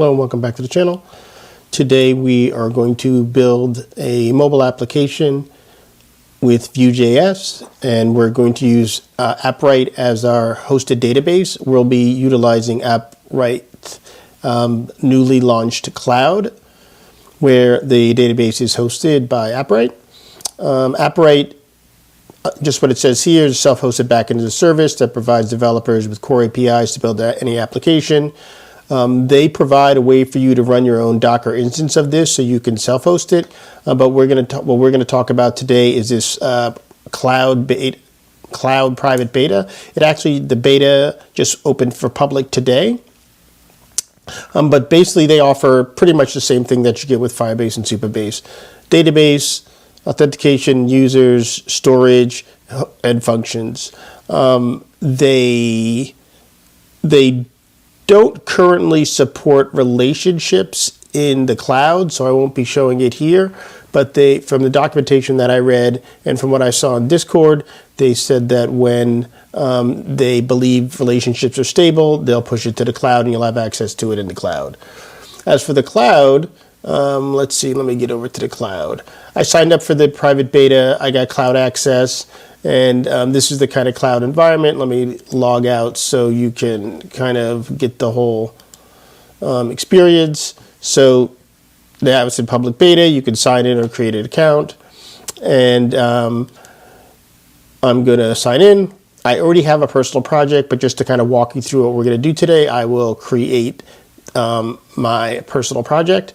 Hello and welcome back to the channel. Today we are going to build a mobile application with VueJS, and we're going to use Appwrite as our hosted database. We'll be utilizing Appwrite newly launched cloud, where the database is hosted by Appwrite. Appwrite, just what it says here, is a self-hosted backend as a service that provides developers with core APIs to build any application. They provide a way for you to run your own Docker instance of this, so you can self-host it. But what we're going to talk about today is this cloud private beta. The beta just opened for public today. But basically, they offer pretty much the same thing that you get with Firebase and Supabase: database, authentication, users, storage, and functions. They don't currently support relationships in the cloud, so I won't be showing it here. But from the documentation that I read and from what I saw in Discord, they said that when they believe relationships are stable, they'll push it to the cloud and you'll have access to it in the cloud. As for the cloud, let's see, let me get over to the cloud. I signed up for the private beta, I got cloud access, and this is the kind of cloud environment. Let me log out so you can kind of get the whole experience. So that was in public beta. You can sign in or create an account. And I'm going to sign in. I already have a personal project, but just to kind of walk you through what we're going to do today, I will create my personal project,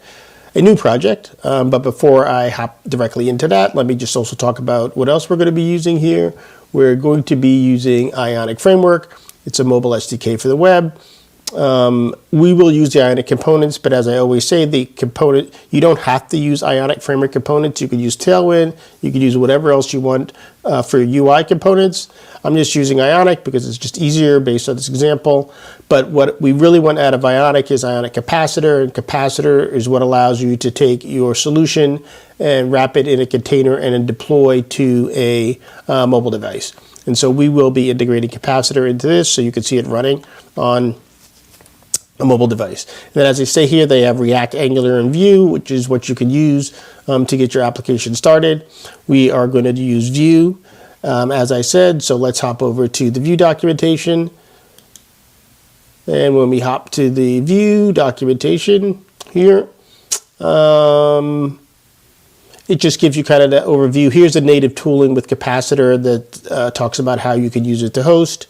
a new project. But before I hop directly into that, let me just also talk about what else we're going to be using here. We're going to be using Ionic Framework. It's a mobile SDK for the web. We will use the Ionic components, but as I always say, you don't have to use Ionic Framework components. You could use Tailwind. You could use whatever else you want for UI components. I'm just using Ionic because it's just easier based on this example. But what we really want out of Ionic is Ionic Capacitor, and Capacitor is what allows you to take your solution and wrap it in a container and then deploy to a mobile device. And so we will be integrating Capacitor into this so you can see it running on a mobile device. And then, as I say here, they have React, Angular, and Vue, which is what you can use to get your application started. We are going to use Vue, as I said, so let's hop over to the Vue documentation. And when we hop to the Vue documentation here, it just gives you kind of the overview. Here's the native tooling with Capacitor that talks about how you can use it to host.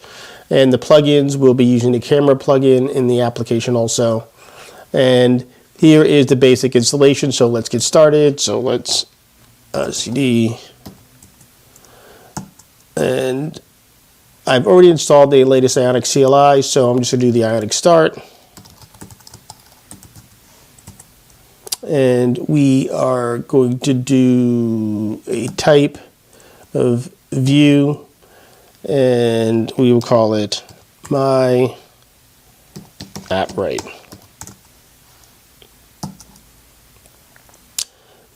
And the plugins, we'll be using the camera plugin in the application also. And here is the basic installation, so let's get started. So let's cd. And I've already installed the latest Ionic CLI, so I'm just going to do the Ionic start. And we are going to do a type of Vue, and we will call it my Appwrite.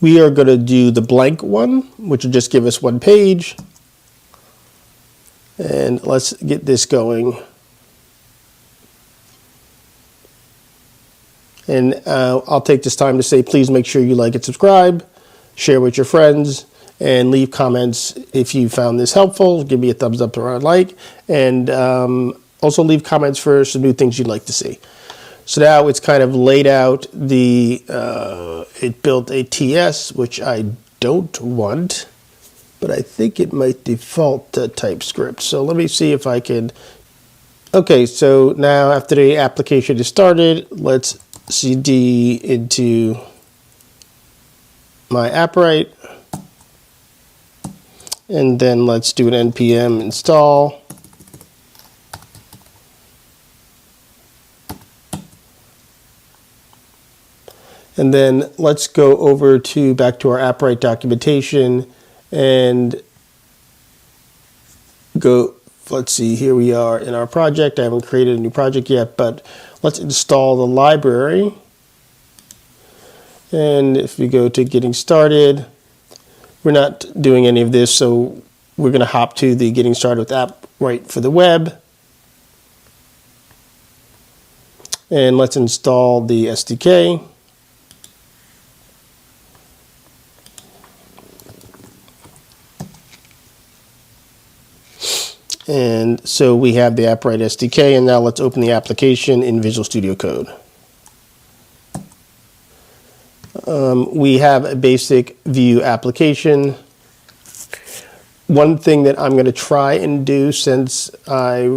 We are going to do the blank one, which will just give us one page. And let's get this going. And I'll take this time to say, please make sure you like and subscribe, share with your friends, and leave comments if you found this helpful. Give me a thumbs up or a like, and also leave comments for some new things you'd like to see. So now it's kind of laid out. It built a TS, which I don't want, but I think it might default to TypeScript. So let me see if I can. Okay, so now after the application is started, let's cd into my Appwrite. And then let's do an npm install. And then let's go over back to our Appwrite documentation and go, let's see, here we are in our project. I haven't created a new project yet, but let's install the library. And if we go to getting started, we're not doing any of this, so we're going to hop to the getting started with Appwrite for the web. And let's install the SDK. And so we have the Appwrite SDK, and now let's open the application in Visual Studio Code. We have a basic Vue application. One thing that I'm going to try and do, since I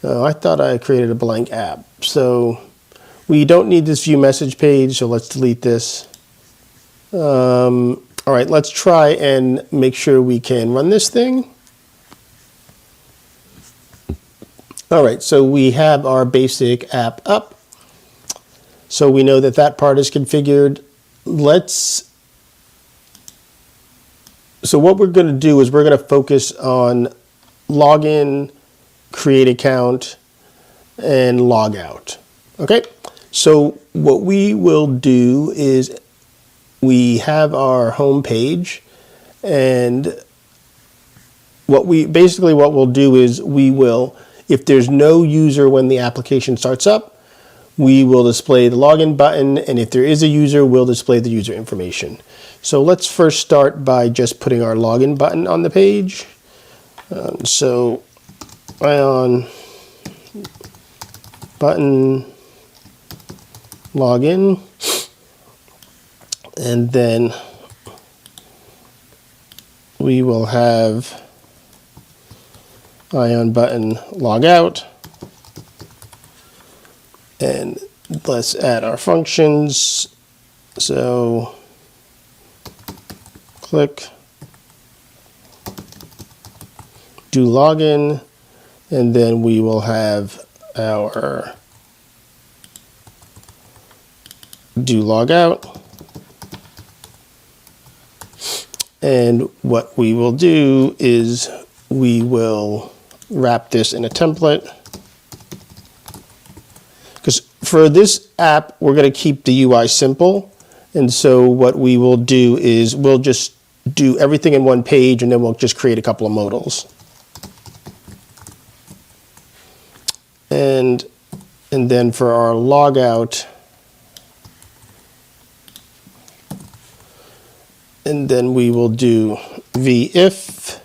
thought I created a blank app. So we don't need this Vue message page, so let's delete this. All right, let's try and make sure we can run this thing. All right, so we have our basic app up. So we know that that part is configured. So what we're going to do is we're going to focus on login, create account, and log out. Okay, so what we will do is we have our home page, and what we'll do is we will, if there's no user when the application starts up, we will display the login button, and if there is a user, we'll display the user information. So let's first start by just putting our login button on the page. So Ion button login, and then we will have Ion button logout. And let's add our functions. So click, do login, and then we will have our do logout. And what we will do is we will wrap this in a template. Because for this app, we're going to keep the UI simple. And so what we will do is we'll just do everything in one page, and then we'll just create a couple of modals. And then for our logout, and then we will do if,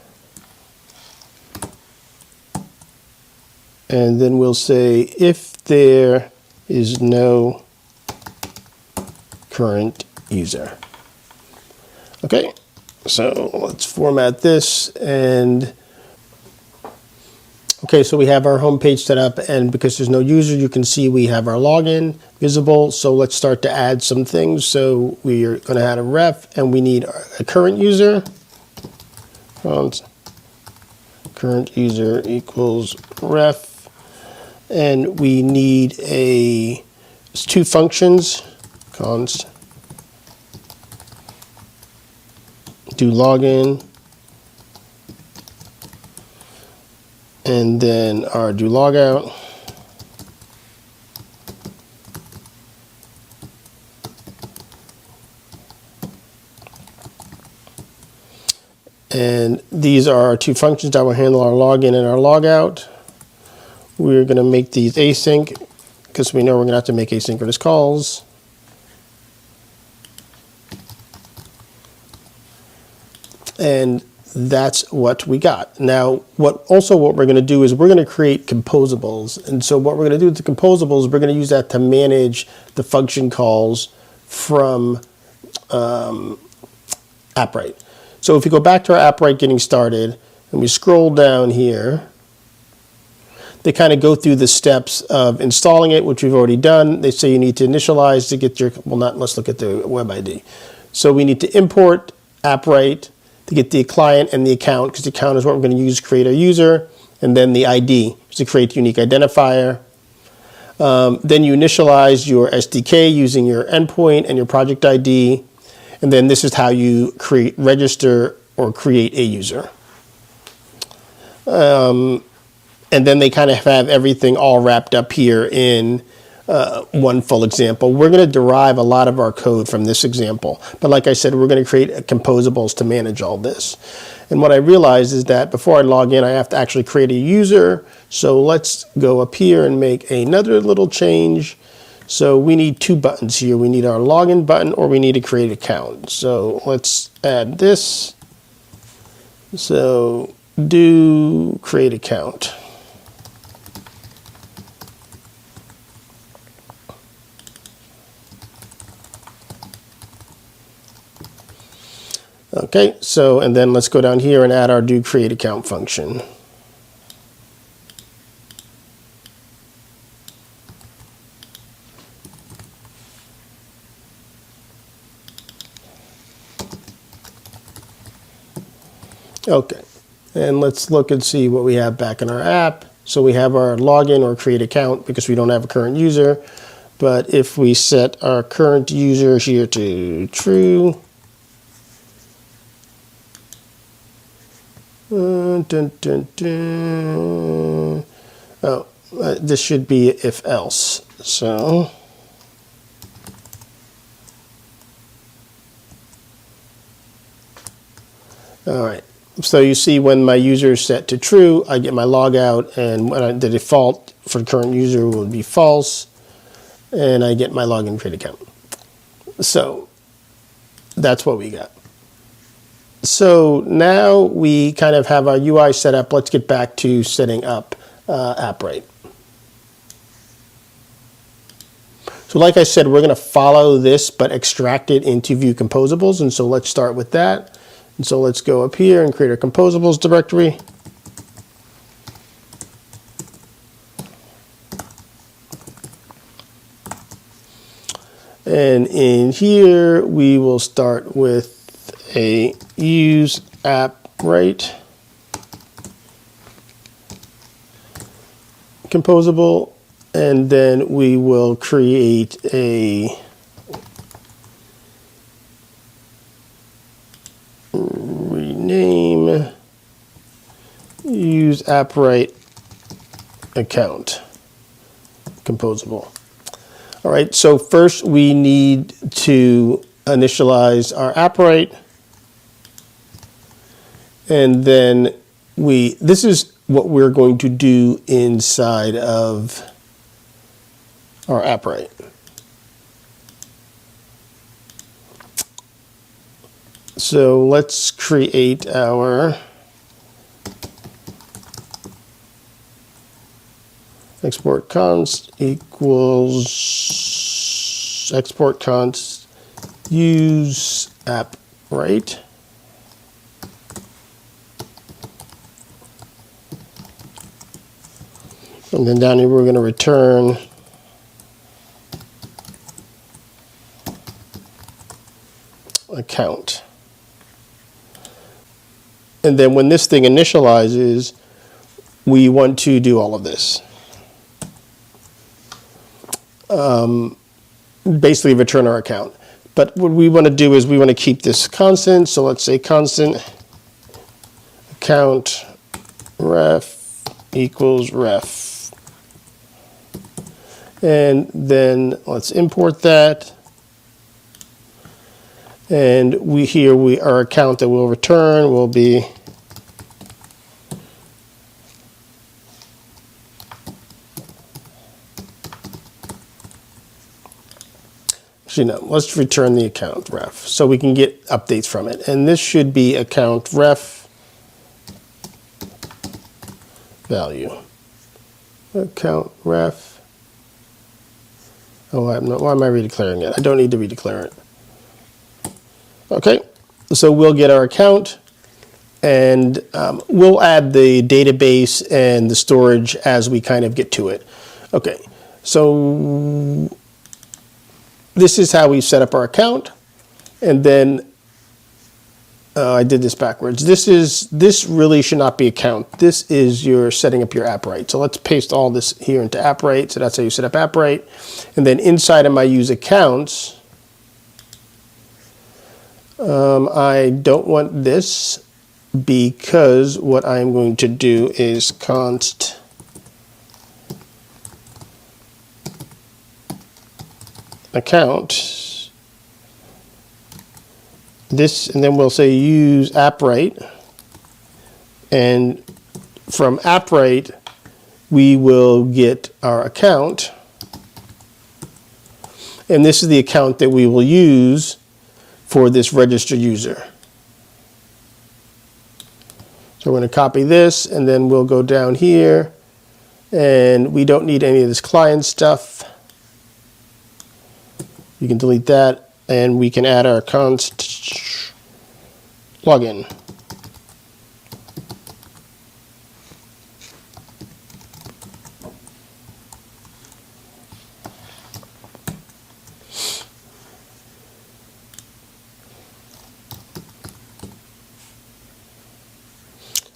and then we'll say if there is no current user. Okay, so let's format this, and okay, so we have our home page set up, and because there's no user, you can see we have our login visible. So let's start to add some things. So we are going to add a ref, and we need a current user. Current user equals ref, and we need two functions, const do login, and then our do logout. And these are our two functions that will handle our login and our logout. We're going to make these async because we know we're going to have to make asynchronous calls. And that's what we got. Now, what we're going to do is we're going to create composables. And so what we're going to do with the composables, we're going to use that to manage the function calls from Appwrite. So if you go back to our Appwrite getting started, and we scroll down here, they kind of go through the steps of installing it, which we've already done. They say you need to initialize to get your, let's look at the web ID. So we need to import Appwrite to get the client and the account, because the account is what we're going to use to create our user, and then the ID to create unique identifier. Then you initialize your SDK using your endpoint and your project ID, and then this is how you register or create a user. And then they kind of have everything all wrapped up here in one full example. We're going to derive a lot of our code from this example. But like I said, we're going to create composables to manage all this. And what I realized is that before I log in, I have to actually create a user. So let's go up here and make another little change. So we need two buttons here. We need our login button, or we need to create an account. So let's add this. So do create account. Okay, so, and then let's go down here and add our do create account function. Okay, and let's look and see what we have back in our app. So we have our login or create account because we don't have a current user. But if we set our current user here to true, this should be if else. So all right. So you see when my user is set to true, I get my logout, and when the default for the current user would be false, and I get my login create account. So that's what we got. So now we kind of have our UI set up. Let's get back to setting up Appwrite. So like I said, we're going to follow this, but extract it into Vue composables. And so let's start with that. And so let's go up here and create our composables directory. And in here, we will start with a useAppWrite composable, and then we will create a rename useAppWriteAccount composable. All right, so first we need to initialize our Appwrite, and then this is what we're going to do inside of our Appwrite. So let's create our export const equals export const useAppWrite. And then down here we're going to return account. And then when this thing initializes, we want to do all of this. Basically return our account. But what we want to do is we want to keep this constant. So let's say constant account ref equals ref. And then let's import that. And our account that we'll return will be actually no, let's return the account ref so we can get updates from it. And this should be account ref value. Account ref. Oh, why am I redeclaring it? I don't need to redeclare it. Okay, so we'll get our account, and we'll add the database and the storage as we kind of get to it. Okay, so this is how we set up our account, and then I did this backwards. This really should not be account. This is your setting up your Appwrite. So let's paste all this here into Appwrite. So that's how you set up Appwrite. And then inside of my use accounts, I don't want this because what I'm going to do is const account. This, and then we'll say useAppWrite. And from AppWrite, we will get our account. And this is the account that we will use for this registered user. So we're going to copy this, and then we'll go down here, and we don't need any of this client stuff. You can delete that, and we can add our const login.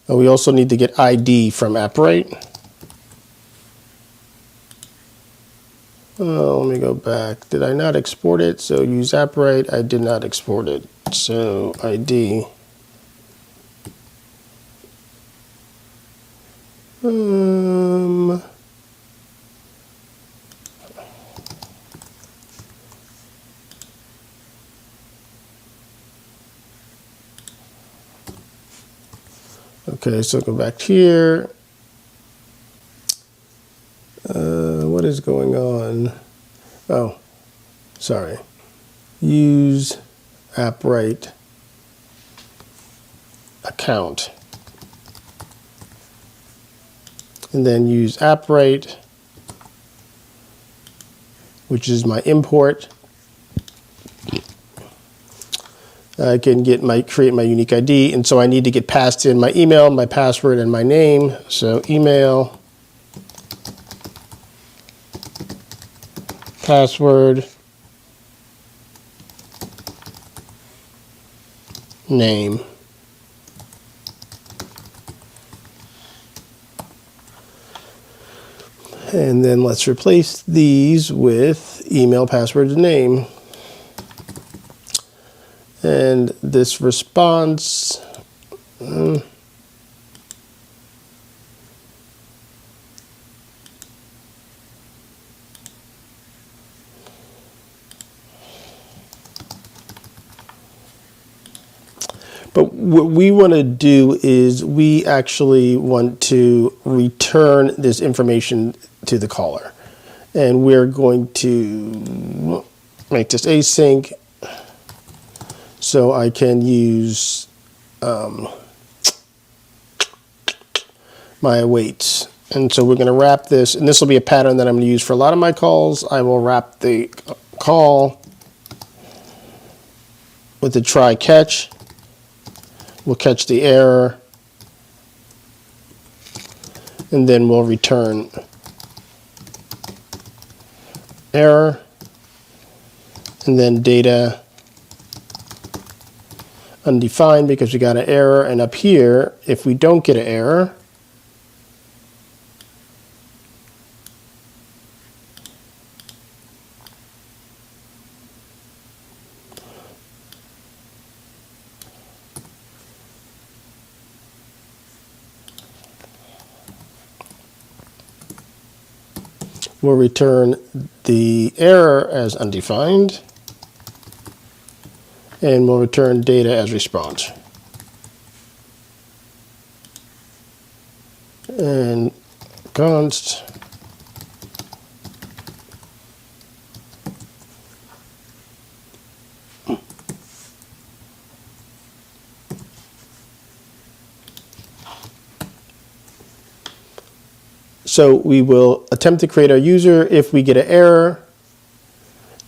And we also need to get ID from AppWrite. Oh, let me go back. Did I not export it? So use AppWrite. I did not export it. So ID. Okay, so go back here. What is going on? Oh, sorry. Use AppWrite account. And then use AppWrite, which is my import. I can create my unique ID, and so I need to get passed in my email, my password, and my name. So email, password, name. And then let's replace these with email, password, and name. And this response, but what we want to do is we actually want to return this information to the caller. And we're going to make this async. So I can use my awaits. And so we're going to wrap this, and this will be a pattern that I'm going to use for a lot of my calls. I will wrap the call with the try catch. We'll catch the error, and then we'll return error, and then data undefined because we got an error. And up here, if we don't get an error, we'll return the error as undefined, and we'll return data as response. And const so we will attempt to create our user. If we get an error,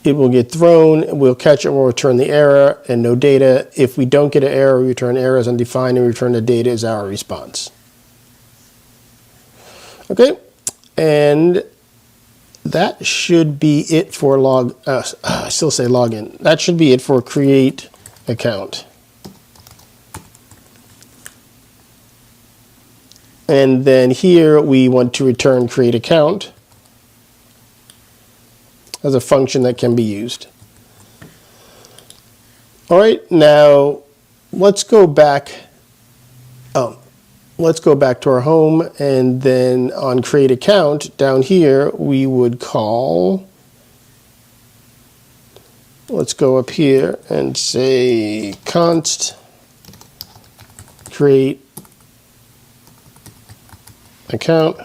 it will get thrown, we'll catch it, we'll return the error and no data. If we don't get an error, we return error as undefined, and we return the data as our response. Okay, and that should be it for I still say login. That should be it for create account. And then here we want to return create account as a function that can be used. All right, now let's go back. Let's go back to our home, and then on create account down here we would call let's go up here and say const create account,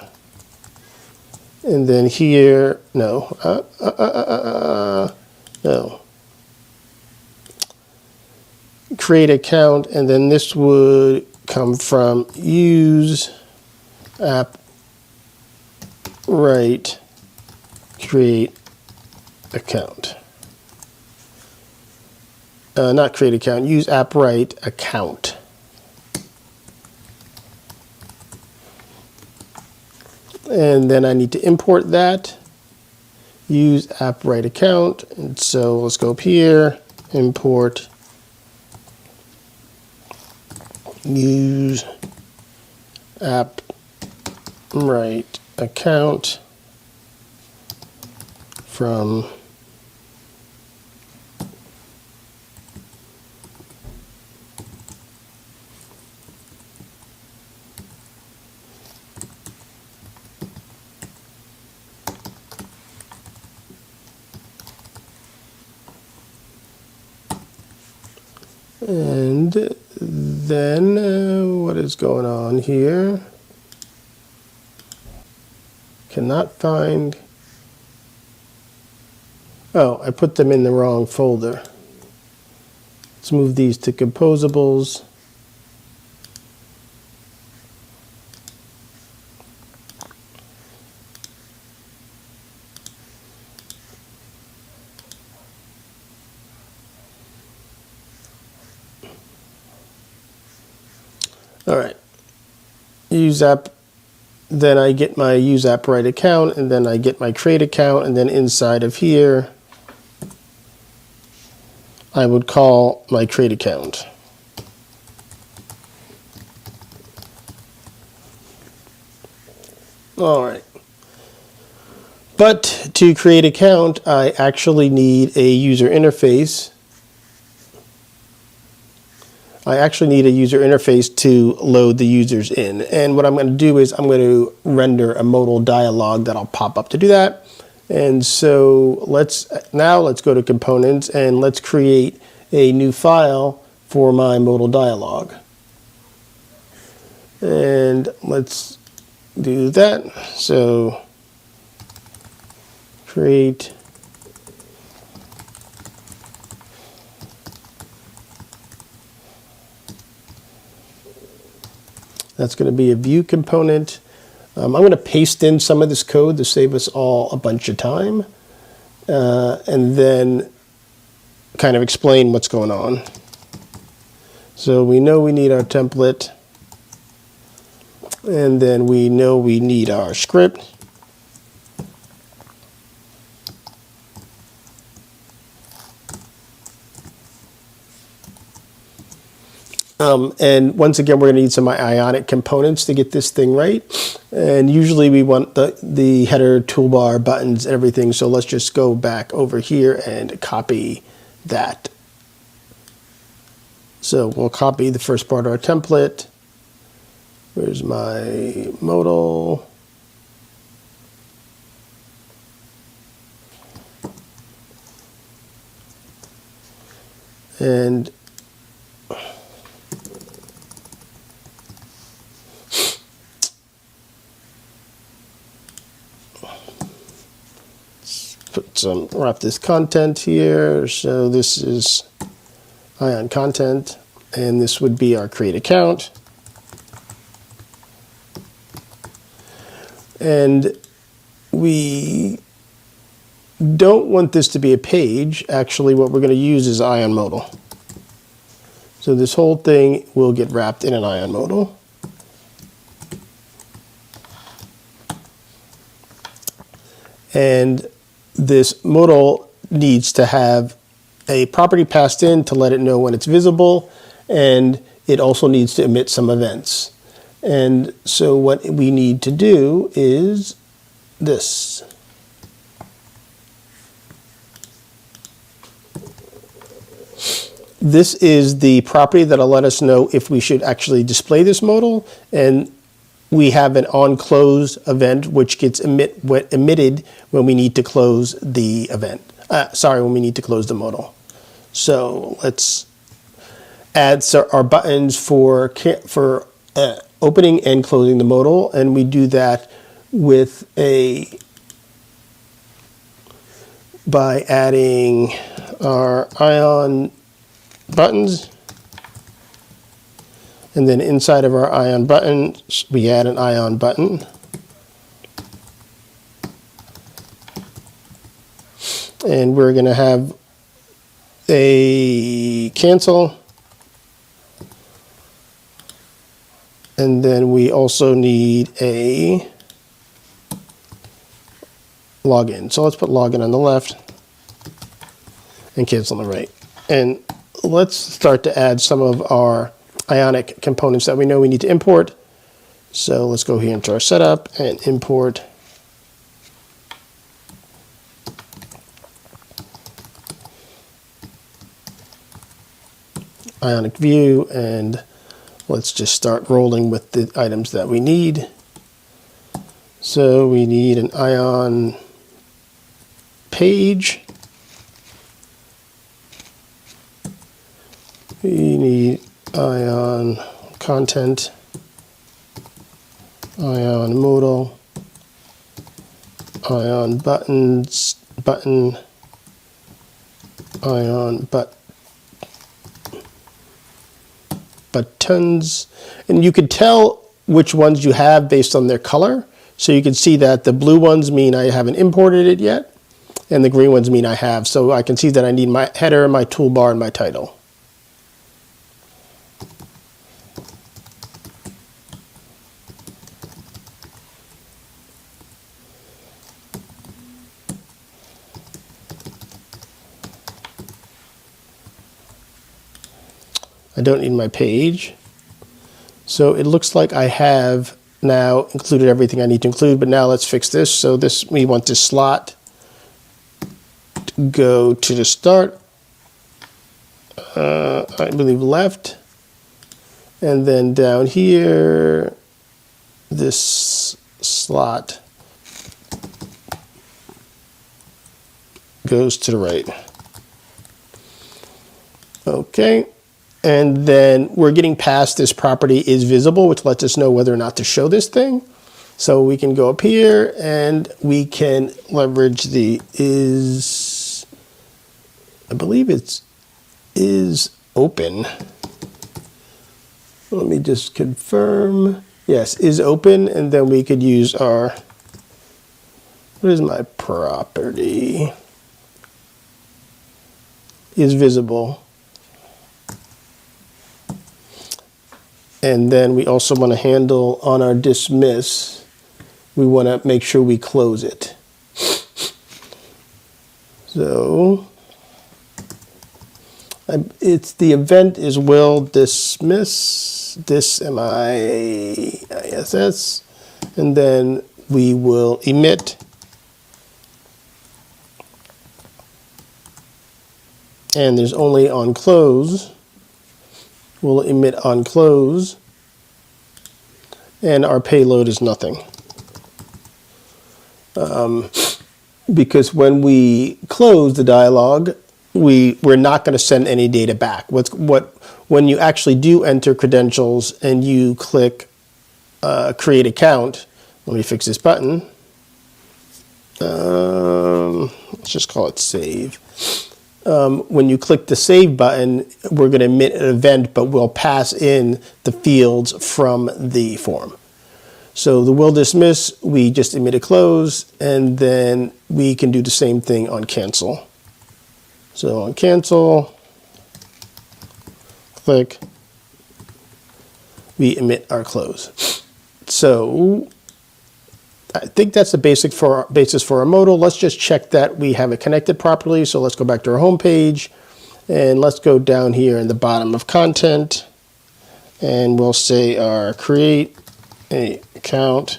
and then here, no, create account, and then this would come from useAppWrite create account. Not create account, useAppWriteAccount. And then I need to import that, useAppWriteAccount. And so let's go up here, import useAppWriteAccount from and then what is going on here? Cannot find. Oh, I put them in the wrong folder. Let's move these to composables. All right, useApp, then I get my useAppWrite account, and then I get my create account, and then inside of here, I would call my create account. All right. But to create account, I actually need a user interface. I actually need a user interface to load the users in. And what I'm going to do is I'm going to render a modal dialog that'll pop up to do that. And so let's go to components and let's create a new file for my modal dialog. And let's do that. So create that's going to be a Vue component. I'm going to paste in some of this code to save us all a bunch of time, and then kind of explain what's going on. So we know we need our template, and then we know we need our script. And once again, we're going to need some Ionic components to get this thing right. And usually we want the header, toolbar, buttons, everything. So let's just go back over here and copy that. So we'll copy the first part of our template. Where's my modal? And wrap this content here. So this is Ion content, and this would be our create account. And we don't want this to be a page. Actually, what we're going to use is Ion modal. So this whole thing will get wrapped in an Ion modal. And this modal needs to have a property passed in to let it know when it's visible, and it also needs to emit some events. And so what we need to do is this. This is the property that'll let us know if we should actually display this modal, and we have an onClose event which gets emitted when we need to close the event. sorry, when we need to close the modal. So let's add our buttons for opening and closing the modal, and we do that with by adding our Ion buttons, and then inside of our Ion buttons we add an Ion button, and we're going to have a cancel, and then we also need a login. So let's put login on the left and cancel on the right. And let's start to add some of our Ionic components that we know we need to import. So let's go here into our setup and import Ionic Vue, and let's just start rolling with the items that we need. So we need an Ion page. We need Ion content, Ion modal, Ion button, Ion buttons, and you could tell which ones you have based on their color. So you can see that the blue ones mean I haven't imported it yet, and the green ones mean I have. So I can see that I need my header, my toolbar, and my title. I don't need my page. So it looks like I have now included everything I need to include, but now let's fix this. So this, we want this slot to go to the start, I believe left, and then down here, this slot goes to the right. Okay. And then we're getting past this property is visible, which lets us know whether or not to show this thing. So we can go up here and we can leverage the is, I believe it's is open. Let me just confirm. Yes, is open, and then we could use our, what is my property? Is visible. And then we also want to handle on our dismiss, we want to make sure we close it. So it's the event is will dismiss, miss, and then we will emit. And there's only on close. We'll emit on close, and our payload is nothing. Because when we close the dialog, we're not going to send any data back. When you actually do enter credentials and you click create account, let me fix this button. Let's just call it save. When you click the save button, we're going to emit an event, but we'll pass in the fields from the form. So the will dismiss, we just emit a close, and then we can do the same thing on cancel. So on cancel, click, we emit our close. So I think that's the basis for our modal. Let's just check that we have it connected properly. So let's go back to our home page, and let's go down here in the bottom of content, and we'll say our create account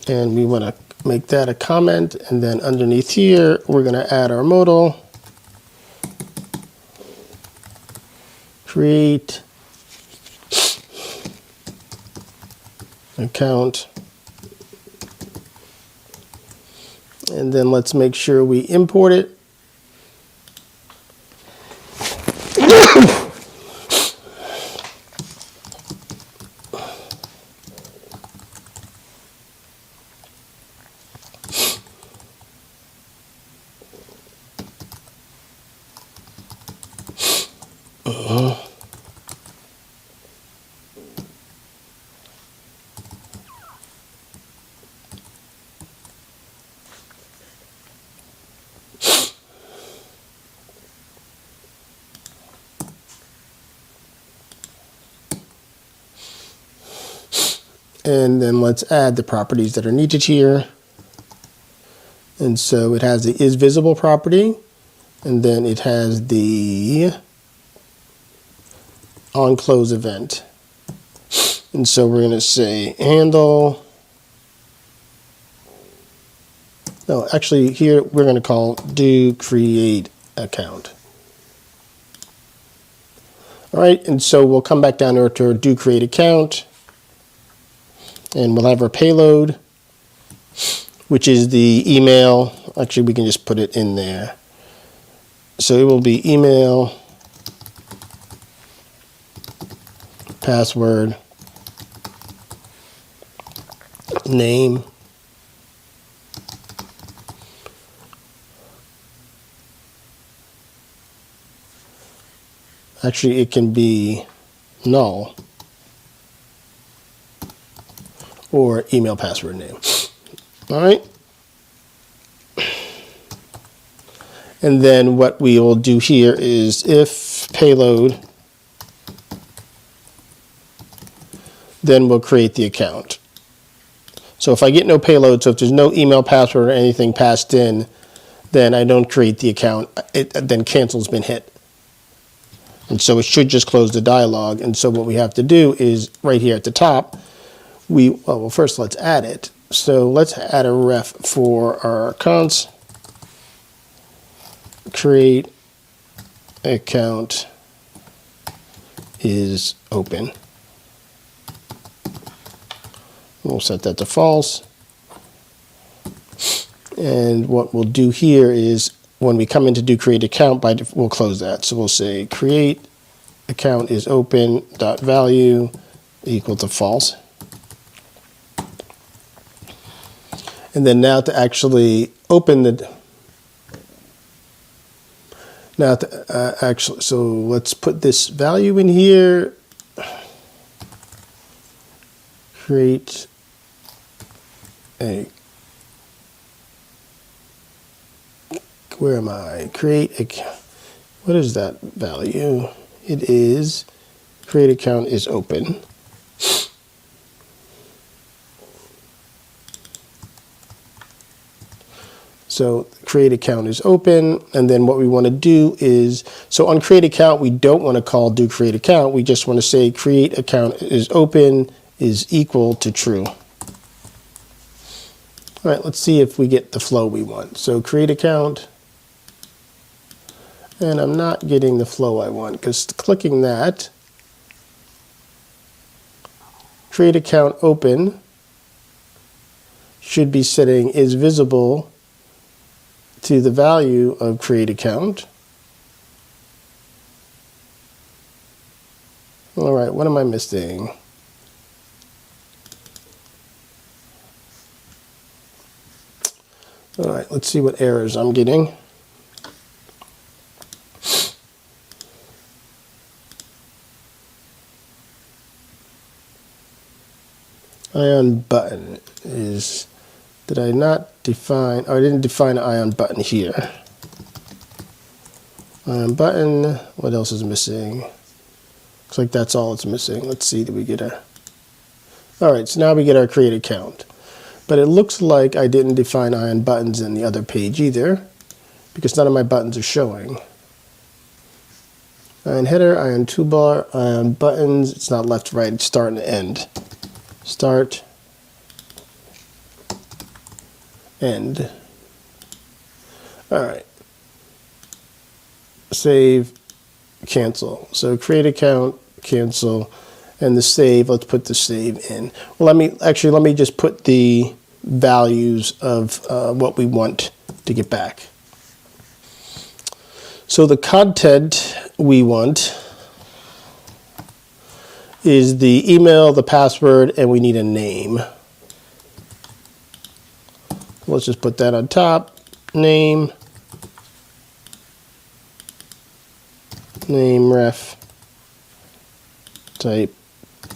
and we want to make that a comment, and then underneath here we're going to add our modal. Create account. And then let's make sure we import it. And then let's add the properties that are needed here. And so it has the isVisible property, and then it has the onClose event. And so we're going to say handle. No, actually here we're going to call do create account. All right, and so we'll come back down here to do create account. And we'll have our payload, which is the email. Actually, we can just put it in there. So it will be email, password, name, actually it can be null, or email password name. All right. And then what we will do here is if payload, then we'll create the account. So if I get no payload, so if there's no email password or anything passed in, then I don't create the account. Then cancel's been hit. And so it should just close the dialog. And so what we have to do is right here at the top, well, first let's add it. So let's add a ref for our accounts. Create account is open. We'll set that to false. And what we'll do here is when we come in to do create account, we'll close that. So we'll say create account is open dot value equal to false. And then now to actually open the, so let's put this value in here. Create a, where am I? Create a, what is that value? It is create account is open. So create account is open, and then what we want to do is, so on create account, we don't want to call do create account. We just want to say create account is open is equal to true. All right, let's see if we get the flow we want. So create account, and I'm not getting the flow I want because clicking that, create account open should be setting is visible to the value of create account. All right, what am I missing? All right, let's see what errors I'm getting. Ion button is, did I not define, oh, I didn't define an ion button here. Ion button, what else is missing? Looks like that's all it's missing. Let's see, did we get a, all right, so now we get our create account. But it looks like I didn't define ion buttons in the other page either, because none of my buttons are showing. Ion header, ion toolbar, ion buttons, it's not left, right, it's start and end. Start, end. All right. Save, cancel. So create account, cancel, And the save, let's put the save in. Well, let me just put the values of what we want to get back. So the content we want is the email, the password, and we need a name. Let's just put that on top. Name, ref, type,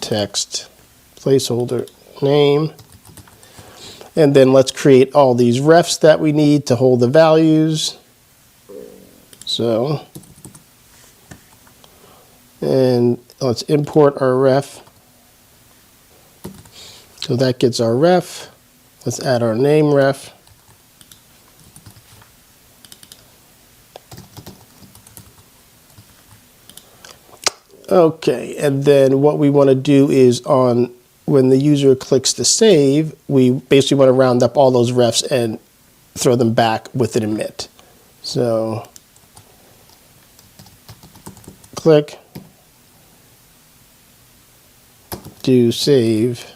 text, placeholder, name. And then let's create all these refs that we need to hold the values. So, and let's import our ref. So that gets our ref. Let's add our name ref. Okay, and then what we want to do is when the user clicks to save, we basically want to round up all those refs and throw them back with an emit. So click, do save,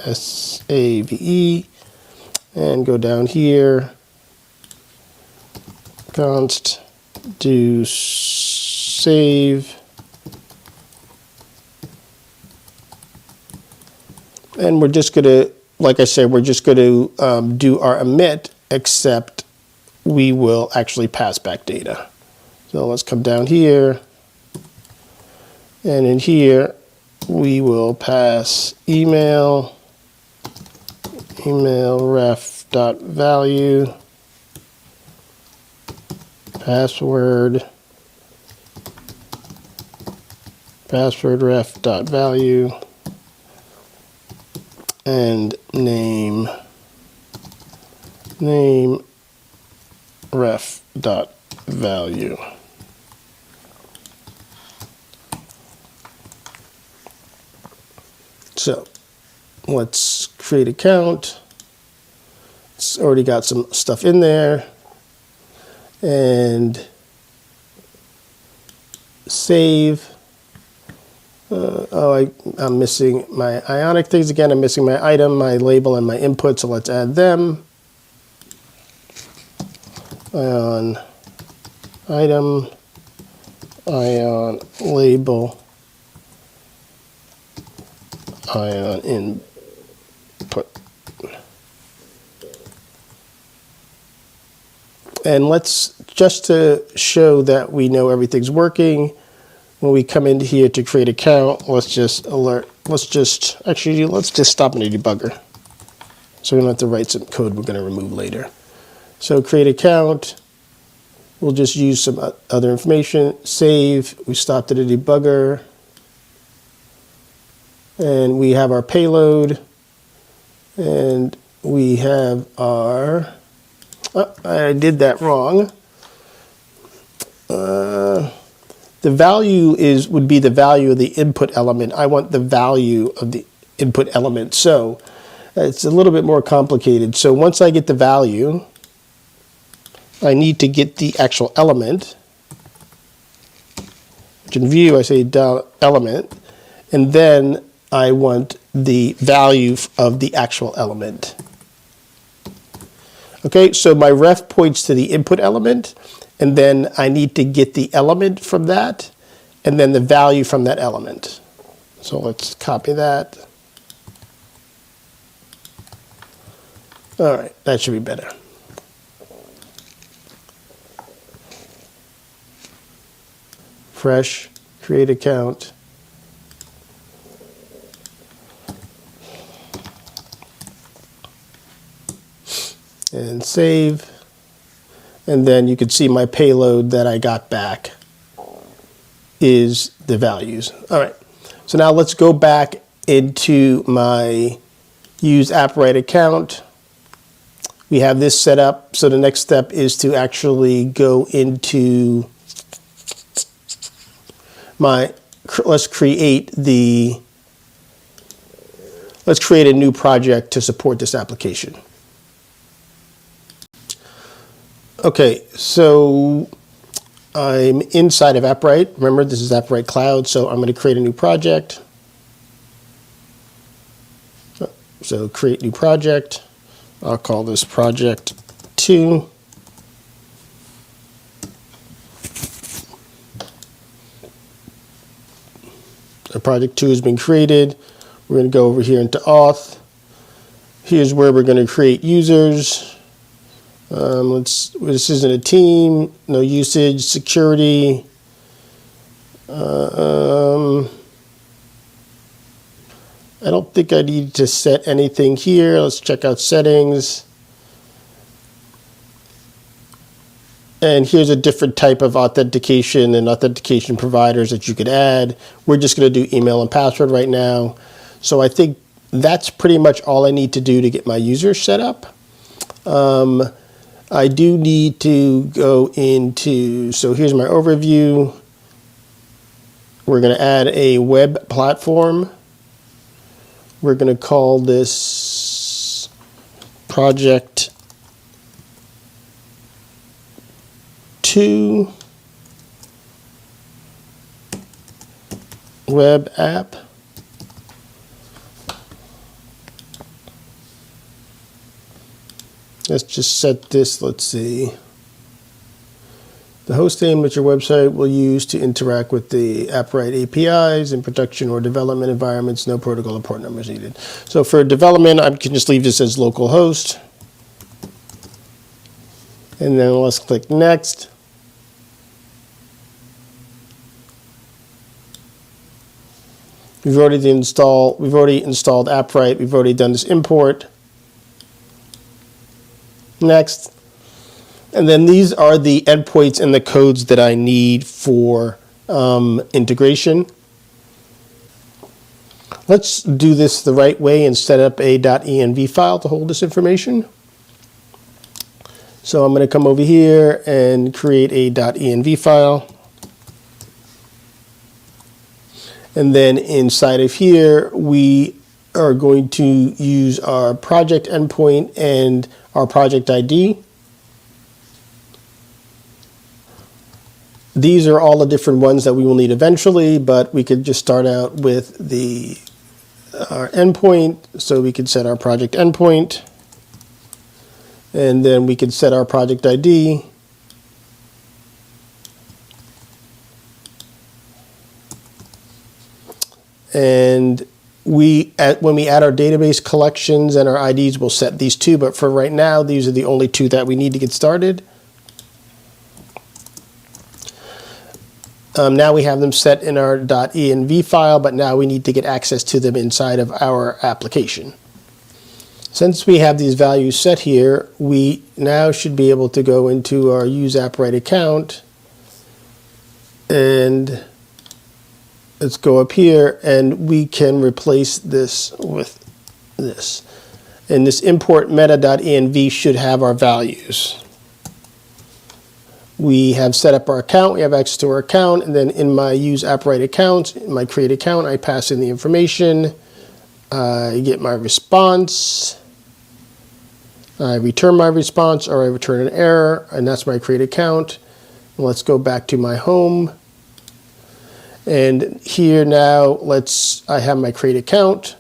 S-A-V-E, and go down here, const, do save, and we're just going to, like I said, we're just going to do our emit, except we will actually pass back data. So let's come down here, and in here, we will pass email ref.value, password ref.value, and name ref.value. So let's create account. It's already got some stuff in there. And save. I'm missing my Ionic things again. I'm missing my item, my label, and my input. So let's add them. Ion item, Ion label, Ion input. And let's, just to show that we know everything's working, when we come into here to create account, let's just stop in the debugger. So we don't have to write some code we're going to remove later. So create account, we'll just use some other information, save, we stopped at a debugger, and we have our payload, and we have our, I did that wrong. The value would be the value of the input element. I want the value of the input element. So it's a little bit more complicated. So once I get the value, I need to get the actual element, which in Vue I say element, and then I want the value of the actual element. Okay, so my ref points to the input element, and then I need to get the element from that, and then the value from that element. So let's copy that. All right, that should be better. Fresh, create account. And save. And then you can see my payload that I got back is the values. All right, so now let's go back into my useAppWriteAccount. We have this set up, so the next step is to actually go into let's create a new project to support this application. Okay, so I'm inside of Appwrite. Remember, this is Appwrite Cloud, so I'm going to create a new project. So create new project. I'll call this project 2. Our project 2 has been created. We're going to go over here into Auth. Here's where we're going to create users. This isn't a team, no usage, security. I don't think I need to set anything here. Let's check out settings. And here's a different type of authentication and authentication providers that you could add. We're just going to do email and password right now. So I think that's pretty much all I need to do to get my user set up. I do need to go into, so here's my overview. We're going to add a web platform. We're going to call this project 2 web app. Let's just set this, let's see. The host name that your website will use to interact with the AppWrite APIs in production or development environments. No protocol or port numbers needed. So for development, I can just leave this as localhost. And then let's click next. We've already installed AppWrite. We've already done this import. Next. And then these are the endpoints and the codes that I need for integration. Let's do this the right way and set up a .env file to hold this information. So I'm going to come over here and create a .env file. And then inside of here, we are going to use our project endpoint and our project ID. These are all the different ones that we will need eventually, but we could just start out with our endpoint. So we could set our project endpoint, and then we could set our project ID. And when we add our database collections and our IDs, we'll set these two. But for right now, these are the only two that we need to get started. Now we have them set in our .env file, but now we need to get access to them inside of our application. Since we have these values set here, we now should be able to go into our useAppWriteAccount, and let's go up here, and we can replace this with this. And this import meta.env should have our values. We have set up our account, we have access to our account, and then in my useAppWriteAccount, in my CreateAccount, I pass in the information, I get my response, I return my response, or I return an error, and that's my CreateAccount. Let's go back to my home. And here now, I have my CreateAccount.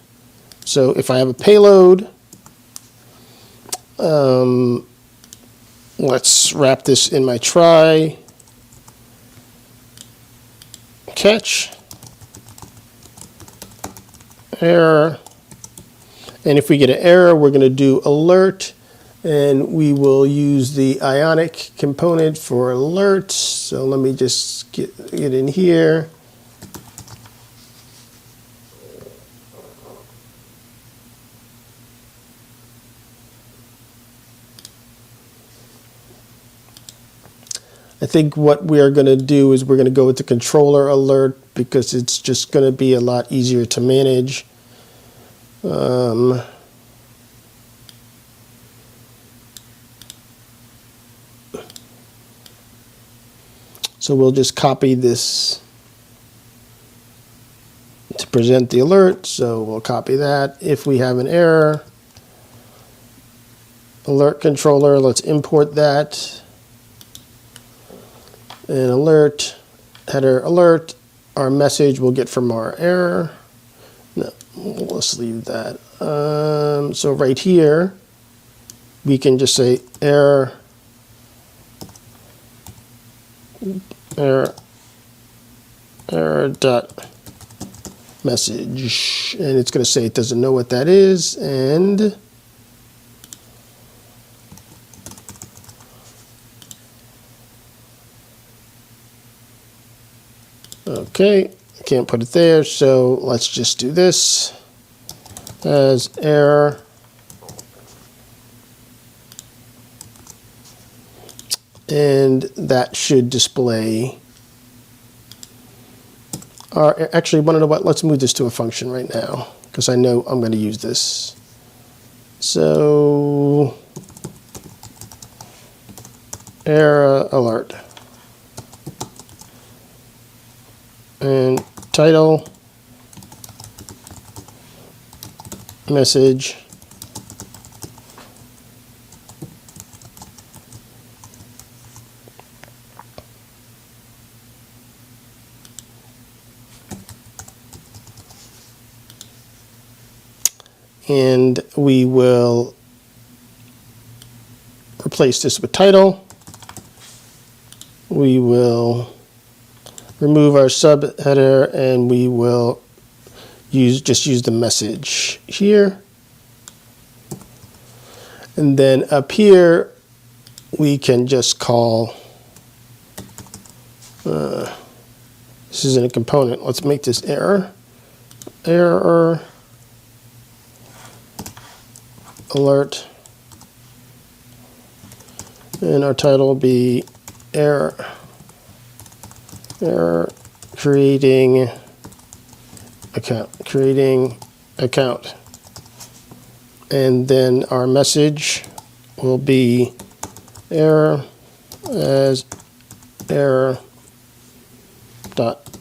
So if I have a payload, let's wrap this in my try, catch, error. And if we get an error, we're going to do alert, and we will use the Ionic component for alerts. So let me just get in here. I think what we are going to do is we're going to go with the controller alert because it's just going to be a lot easier to manage. So we'll just copy this to present the alert. So we'll copy that. If we have an error, alert controller, let's import that. And alert, header alert, our message we'll get from our error. No, let's leave that. So right here, we can just say error dot message, and it's going to say it doesn't know what that is, and okay, I can't put it there, so let's just do this as error and that should display our, actually, want to know what, let's move this to a function right now, because I know I'm going to use this. So, error alert. And title, message, and we will replace this with title. We will remove our subheader and we will just use the message here. And then up here we can just call, this isn't a component, let's make this error alert, and our title will be error creating account, and then our message will be error as error dot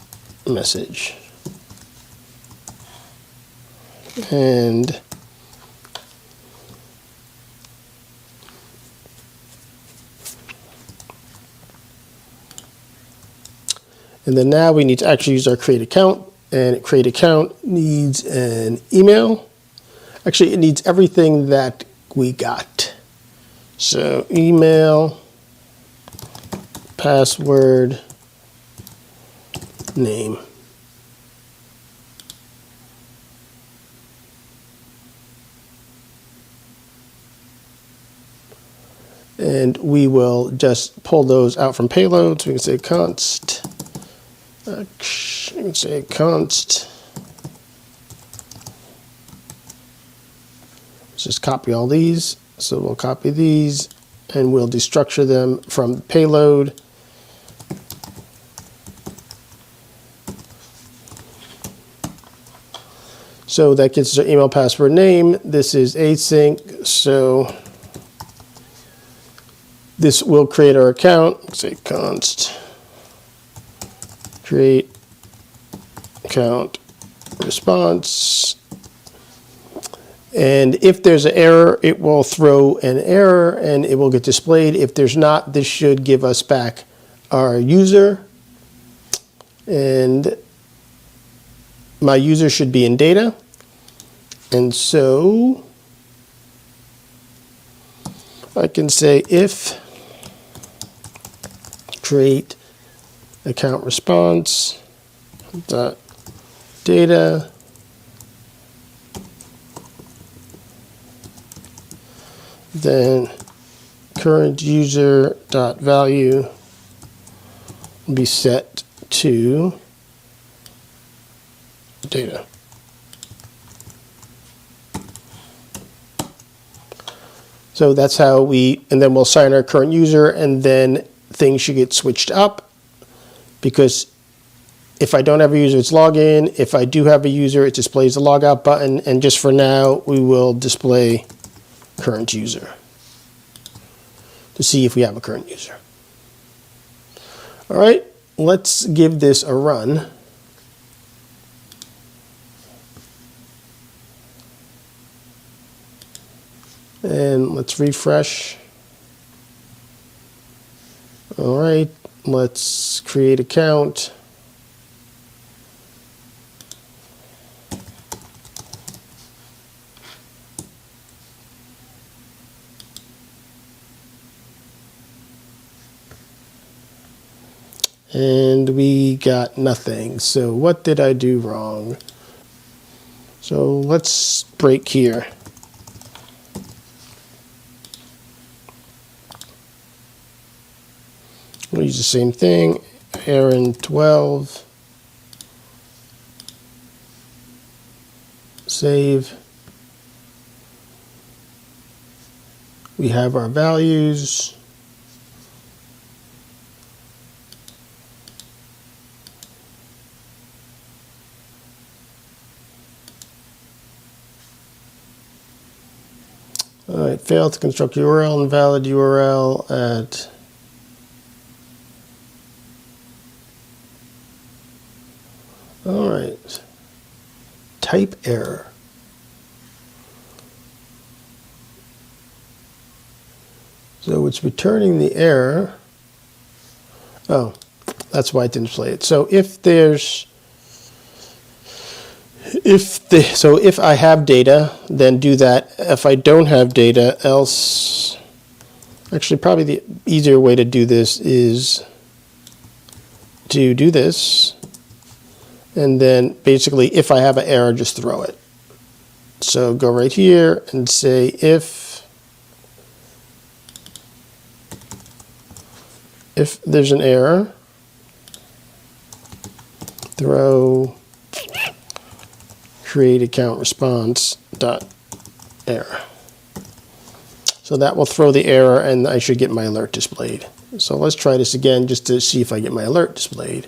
message, and then now we need to actually use our create account, and create account needs an email. Actually, it needs everything that we got. So email, password, name. And we will just pull those out from payloads. We can say const. You can say const. Let's just copy all these. So we'll copy these and we'll destructure them from the payload. So that gets us our email, password, name. This is async, so this will create our account. Let's say const create account response. And if there's an error, it will throw an error and it will get displayed. If there's not, this should give us back our user. And my user should be in data. And so I can say if create account response dot data then current user dot value will be set to data. So that's how we, and then we'll assign our current user, and then things should get switched up, because if I don't have a user, it's login. If I do have a user, it displays the logout button, and just for now, we will display current user to see if we have a current user. All right, let's give this a run. And let's refresh. All right, let's create account. and we got nothing. So what did I do wrong? So let's break here. We'll use the same thing, errand 12, save. We have our values. All right, failed to construct URL, invalid URL at all right, type error. So it's returning the error. Oh, that's why it didn't display it. So if there's, if I have data, then do that. If I don't have data, else, actually probably the easier way to do this is to do this. And then basically if I have an error, just throw it. So go right here and say if there's an error, throw CreateAccount response dot error. So that will throw the error and I should get my alert displayed. So let's try this again just to see if I get my alert displayed.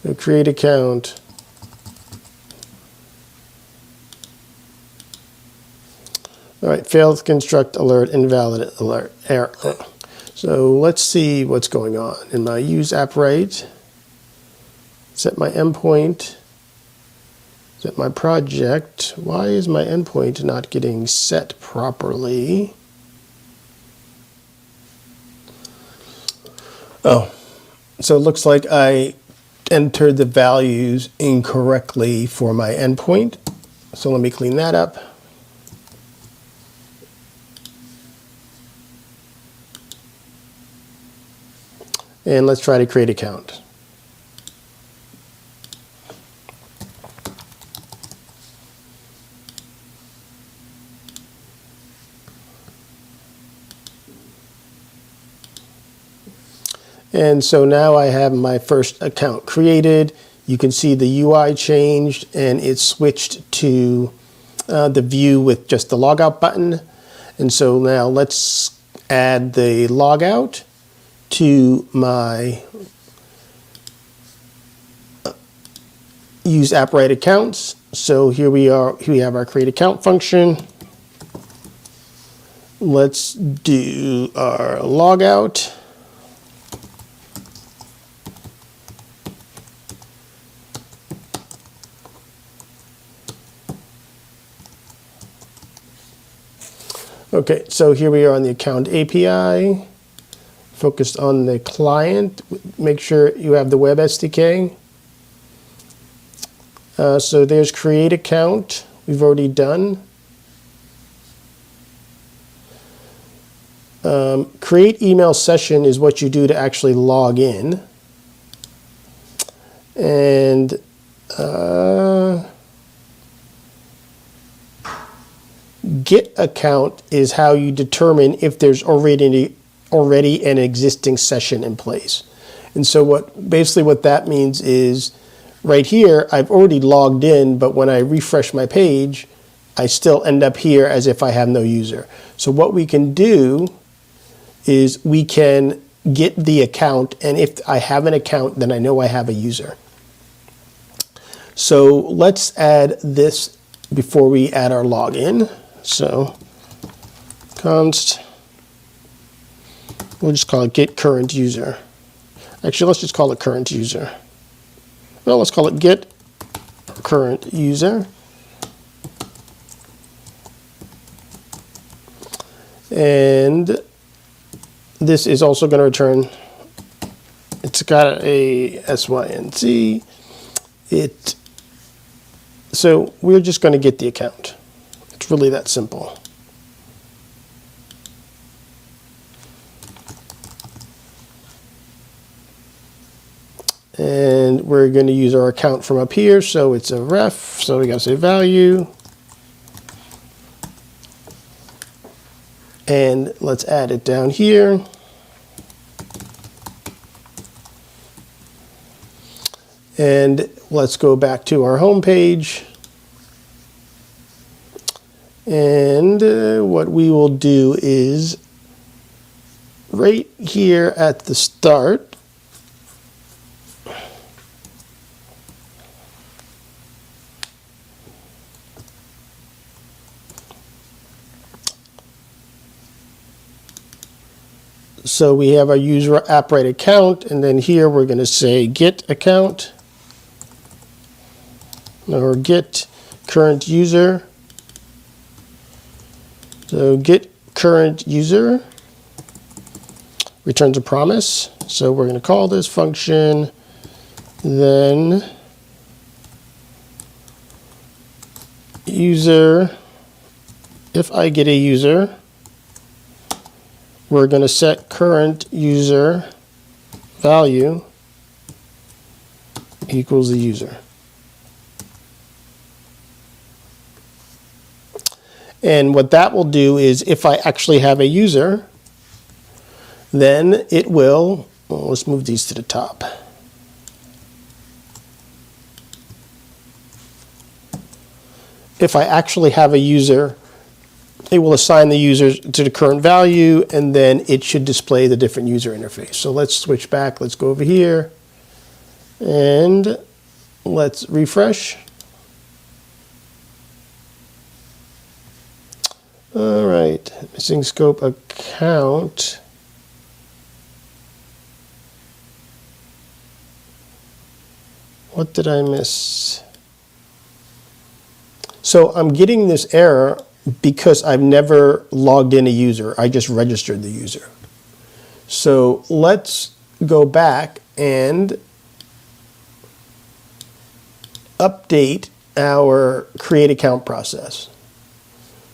So CreateAccount. All right, failed to construct alert, invalid alert, error. So let's see what's going on. In my useAppWrite, set my endpoint, set my project. Why is my endpoint not getting set properly? Oh, so it looks like I entered the values incorrectly for my endpoint. So let me clean that up. And let's try to create account. And so now I have my first account created. You can see the UI changed and it switched to the view with just the logout button. And so now let's add the logout to my useAppWriteAccounts. So here we are, here we have our CreateAccount function. Let's do our logout. Okay, so here we are on the Account API, focused on the client. Make sure you have the web SDK. So there's CreateAccount, we've already done. Create email session is what you do to actually log in. And get account is how you determine if there's already an existing session in place. And so basically what that means is right here, I've already logged in, but when I refresh my page, I still end up here as if I have no user. So what we can do is we can get the account, and if I have an account, then I know I have a user. So let's add this before we add our login. So const, we'll just call it get current user. Actually, let's just call it current user. Well, let's call it get current user. And this is also going to return, it's got a sync. So we're just going to get the account. It's really that simple. And we're going to use our account from up here, so it's a ref, so we got to say value. And let's add it down here. And let's go back to our home page. And what we will do is right here at the start, so we have our useAppWriteAccount, and then here we're going to say get account or get current user. So get current user returns a promise. So we're going to call this function, then user, if I get a user, we're going to set current user value equals the user. And what that will do is if I actually have a user, then it will, well, let's move these to the top. If I actually have a user, it will assign the user to the current value, and then it should display the different user interface. So let's switch back. Let's go over here, and let's refresh. All right, missing scope account. What did I miss? So I'm getting this error because I've never logged in a user. I just registered the user. So let's go back and update our create account process.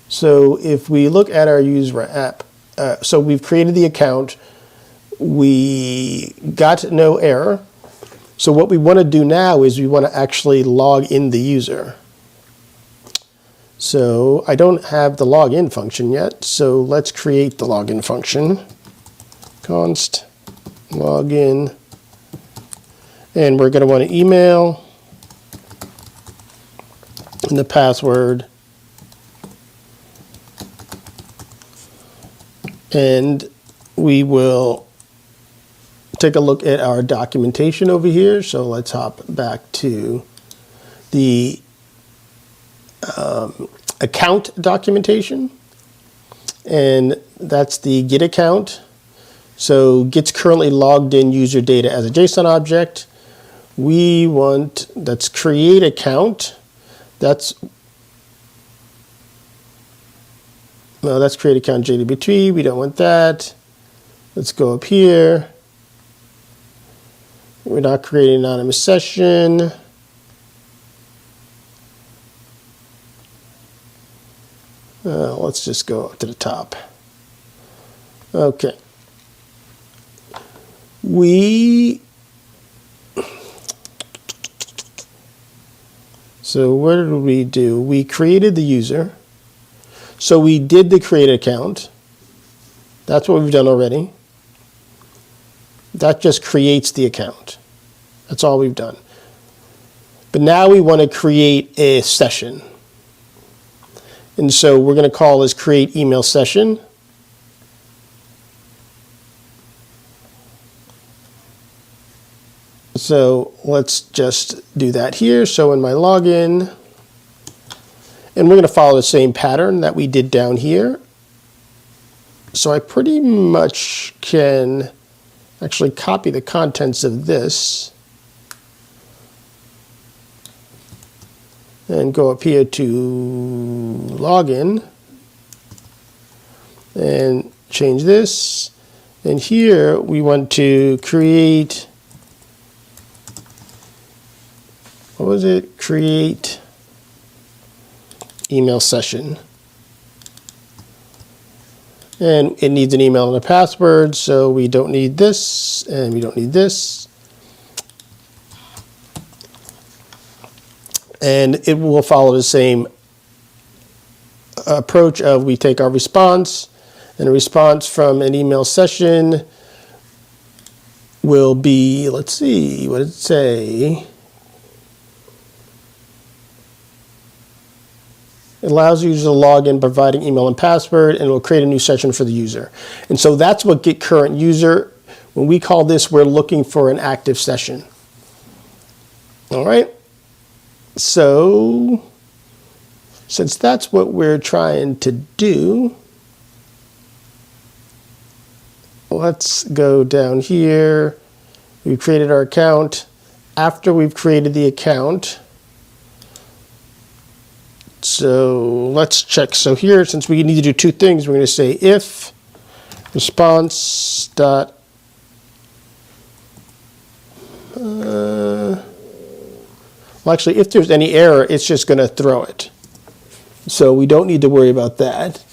So if we look at our user app, so we've created the account, we got no error. So what we want to do now is we want to actually log in the user. So I don't have the login function yet, so let's create the login function. Const login, and we're going to want to email and the password. And we will take a look at our documentation over here. So let's hop back to the account documentation. And that's the get account. So gets currently logged in user data as a JSON object. We want, that's create account. No, that's create account JDBT. We don't want that. Let's go up here. We're not creating an anonymous session. Let's just go up to the top. Okay. So what did we do? We created the user. So we did the create account. That's what we've done already. That just creates the account. That's all we've done. But now we want to create a session. And so we're going to call this create email session. So let's just do that here. So in my login, and we're going to follow the same pattern that we did down here. So I pretty much can actually copy the contents of this and go up here to login and change this. And here we want to create, what was it? Create email session. And it needs an email and a password, so we don't need this, and we don't need this. And it will follow the same approach of we take our response, and a response from an email session will be, let's see, what did it say? It allows the user to log in providing email and password, and it will create a new session for the user. And so that's what get current user. When we call this, we're looking for an active session. All right. So since that's what we're trying to do, let's go down here. We created our account. After we've created the account, so let's check. So here, since we need to do two things, we're going to say if response dot well, actually, if there's any error, it's just going to throw it. So we don't need to worry about that.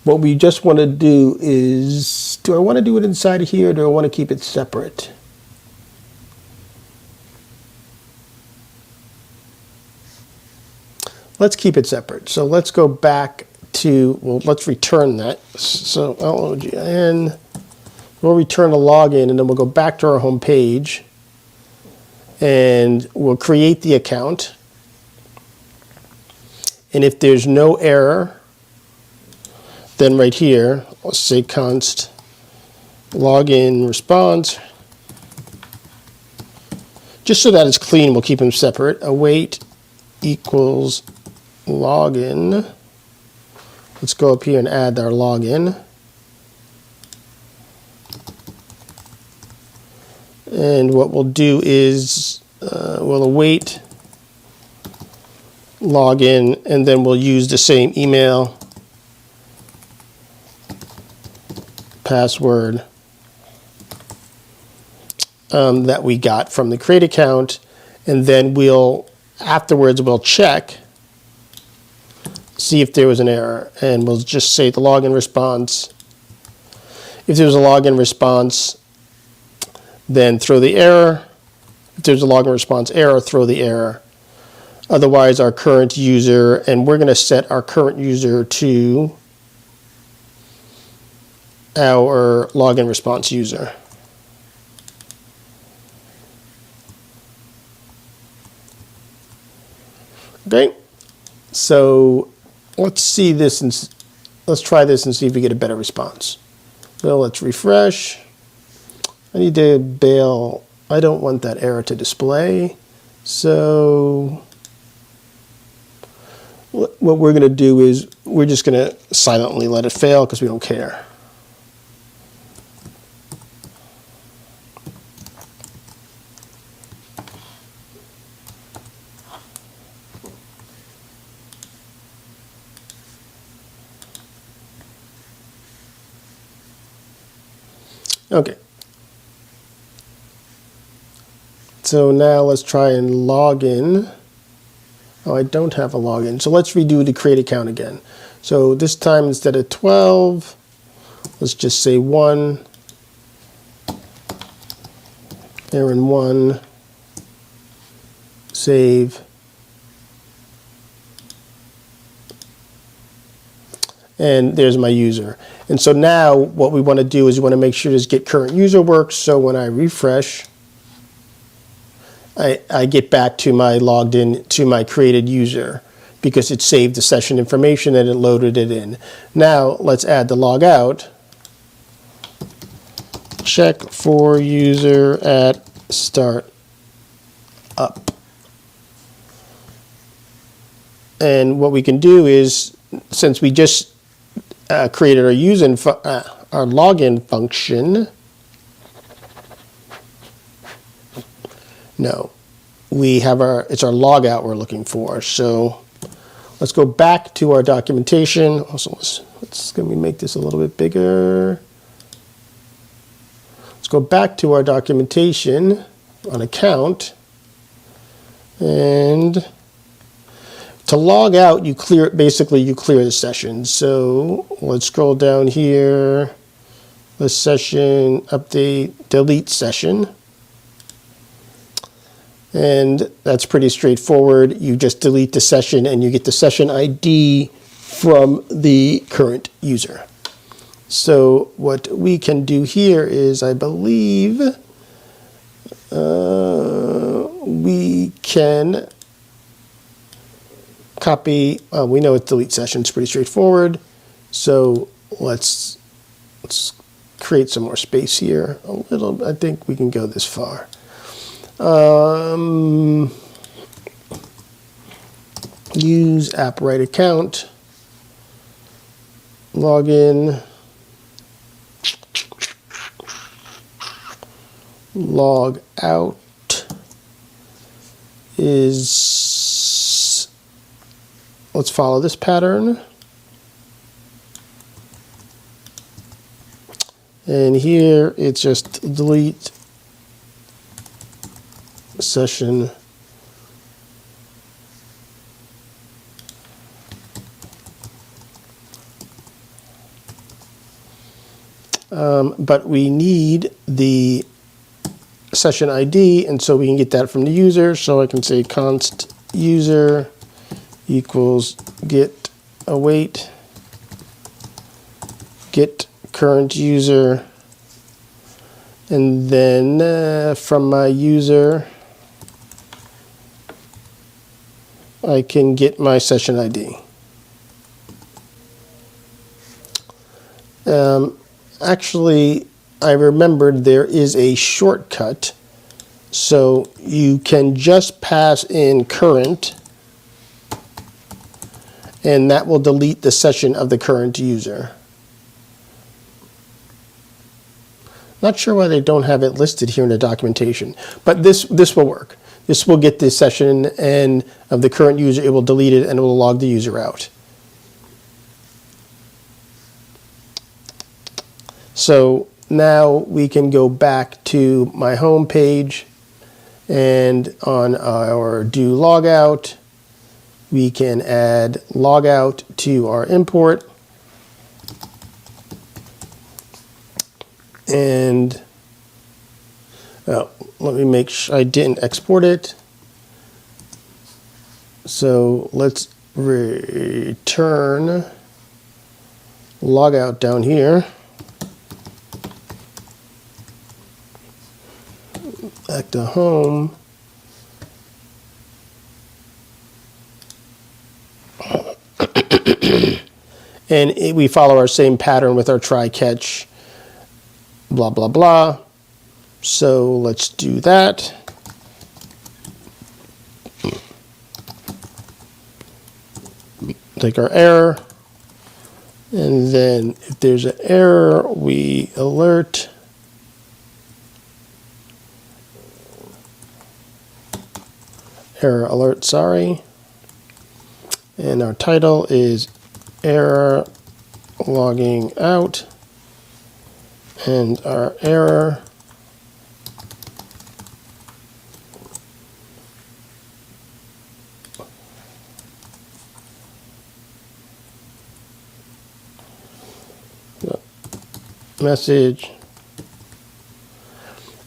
What we just want to do is, do I want to do it inside of here, or do I want to keep it separate? Let's keep it separate. So let's go back to, well, let's return that. So login, we'll return a login, and then we'll go back to our home page, and we'll create the account. And if there's no error, then right here, let's say const login response. Just so that it's clean, we'll keep them separate. Await equals login. Let's go up here and add our login. And what we'll do is we'll await login, and then we'll use the same email, password that we got from the create account, and then afterwards we'll check, see if there was an error, and we'll just say the login response. If there's a login response, then throw the error. If there's a login response error, throw the error. Otherwise, our current user, and we're going to set our current user to our login response user. Okay, so let's see this, and let's try this and see if we get a better response. So let's refresh. I need to bail. I don't want that error to display. So what we're going to do is we're just going to silently let it fail because we don't care. Okay. So now let's try and log in. Oh, I don't have a login. So let's redo the create account again. So this time instead of 12, let's just say 1, Aaron 1, save. And there's my user. And so now what we want to do is we want to make sure this get current user works. So when I refresh, I get back to my logged in to my created user because it saved the session information and it loaded it in. Now let's add the logout. Check for user at start up. And what we can do is, since we just created our our login function. No, we have it's our logout we're looking for. So let's go back to our documentation. Also, let's make this a little bit bigger. Let's go back to our documentation on account, and to log out, you clear the session. So let's scroll down here. This session, update, delete session. And that's pretty straightforward. You just delete the session and you get the session ID from the current user. So what we can do here is, I believe, we can copy, we know it's delete session, it's pretty straightforward. So let's create some more space here. A little, I think we can go this far. useAppWriteAccount, login, log out is, let's follow this pattern. And here it's just delete session but we need the session ID, and so we can get that from the user. So I can say const user equals get await, get current user, and then from my user I can get my session ID. Actually, I remembered there is a shortcut, so you can just pass in current, and that will delete the session of the current user. Not sure why they don't have it listed here in the documentation, but this will work. This will get the session and of the current user, it will delete it and it will log the user out. So now we can go back to my home page, and on our do logout, we can add logout to our import. And let me make sure I didn't export it. So let's return logout down here. Back to home. And we follow our same pattern with our try catch, blah, blah, blah. So let's do that. Take our error. And then if there's an error, we alert. Error alert, sorry. And our title is error logging out. And our error message.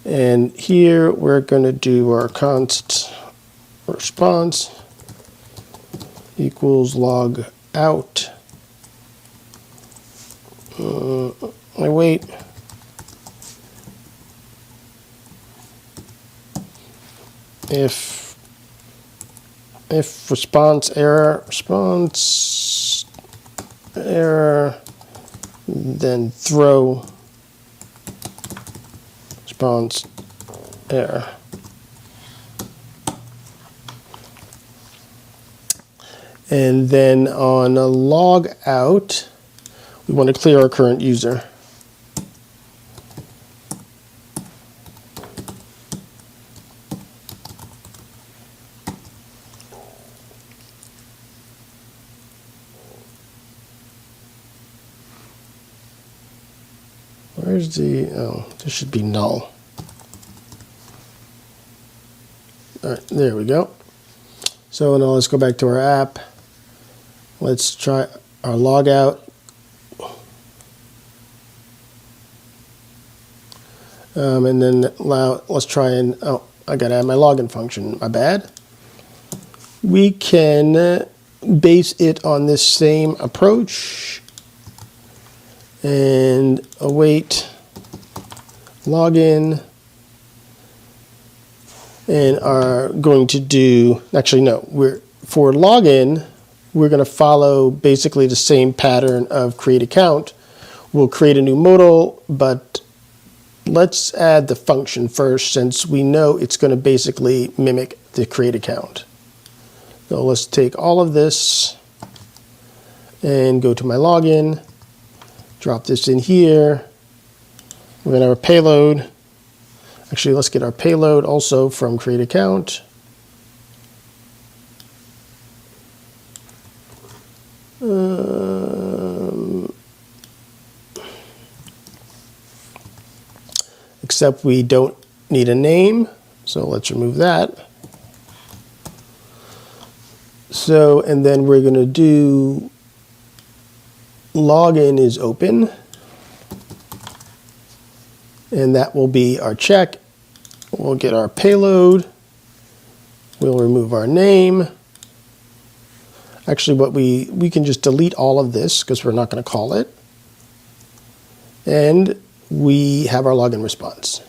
And here we're going to do our const response equals log out. I wait. If response error, then throw response error. And then on a log out, we want to clear our current user. Where's the, oh, this should be null. All right, there we go. So now let's go back to our app. Let's try our logout. And then let's try and, I got to add my login function. My bad. We can base it on this same approach and await login, and are going to do, actually no, for login, we're going to follow basically the same pattern of create account. We'll create a new modal, but let's add the function first, since we know it's going to basically mimic the create account. So let's take all of this and go to my login, drop this in here. We're going to have a payload. Actually, let's get our payload also from CreateAccount. Except we don't need a name, so let's remove that. So, and then we're going to do login is open, and that will be our check. We'll get our payload. We'll remove our name. Actually, what we can just delete all of this because we're not going to call it. And we have our login response.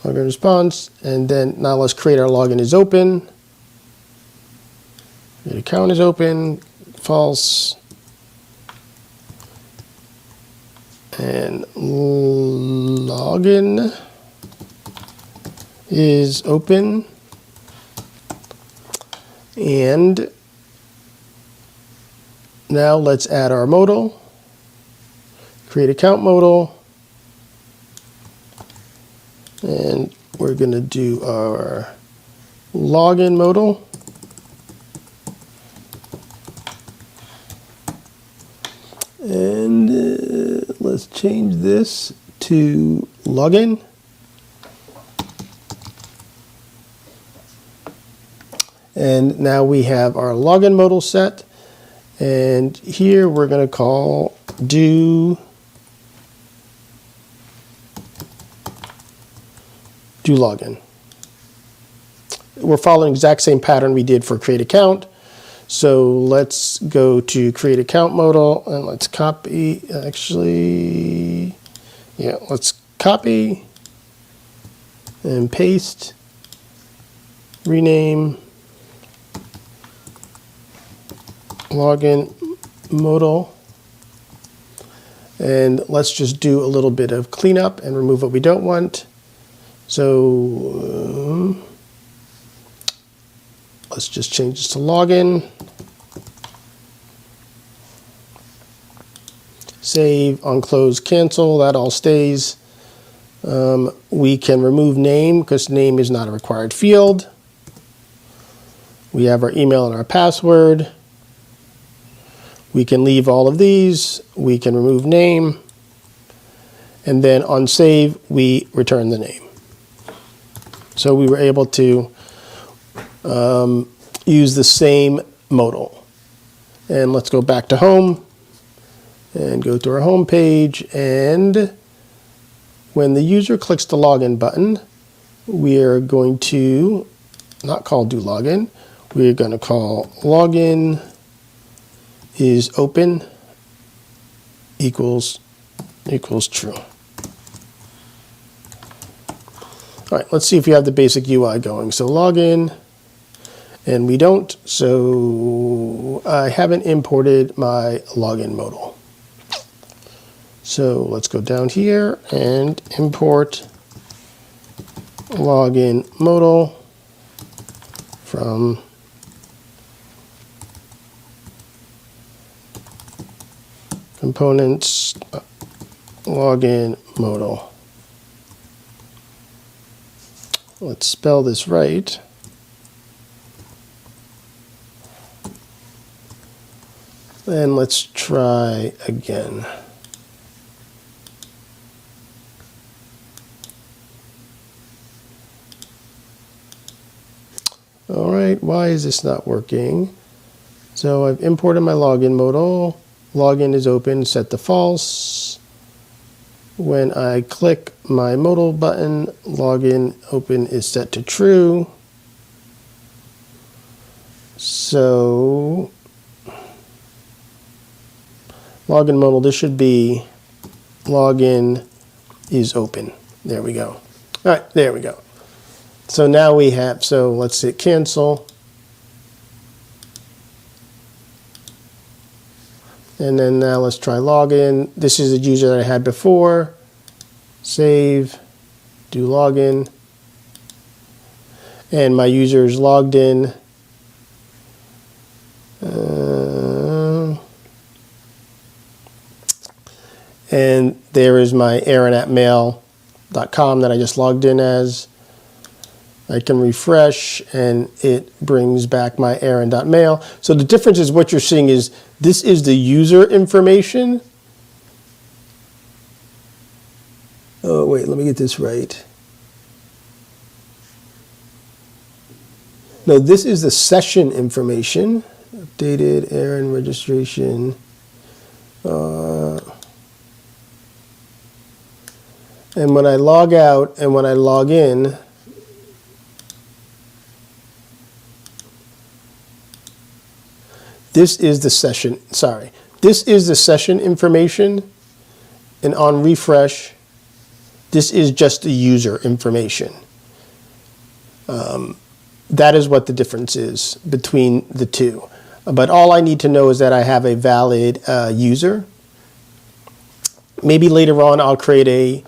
Login response, and then now let's create our login is open. The account is open, false. And login is open. And now let's add our modal. Create account modal. And we're going to do our login modal. And let's change this to login. And now we have our login modal set. And here we're going to call do login. We're following the exact same pattern we did for create account. So let's go to create account modal and let's copy, actually, yeah, let's copy and paste, rename login modal, and let's just do a little bit of cleanup and remove what we don't want. So let's just change this to login. Save, on close, cancel, that all stays. We can remove name because name is not a required field. We have our email and our password. We can leave all of these. We can remove name. And then on save, we return the name. So we were able to use the same modal. And let's go back to home and go to our home page. And when the user clicks the login button, we are going to not call do login. We're going to call login is open equals true. All right, let's see if we have the basic UI going. So login, and we don't, so I haven't imported my login modal. So let's go down here and import login modal from components login modal. Let's spell this right. And let's try again. All right, why is this not working? So I've imported my login modal. Login is open, set to false. when I click my modal button, login open is set to true. So login modal, this should be login is open. There we go. All right, there we go. So now we have, so let's hit cancel. And then now let's try login. This is a user that I had before. Save, do login. And my user is logged in. And there is my aaron@mail.com that I just logged in as. I can refresh and it brings back my aaron.mail. So the difference is what you're seeing is this is the user information. Oh, wait, let me get this right. No, this is the session information. Updated Aaron registration. And when I log out and when I log in, this is the session, sorry. This is the session information, and on refresh, this is just the user information. That is what the difference is between the two. But all I need to know is that I have a valid user. Maybe later on I'll create a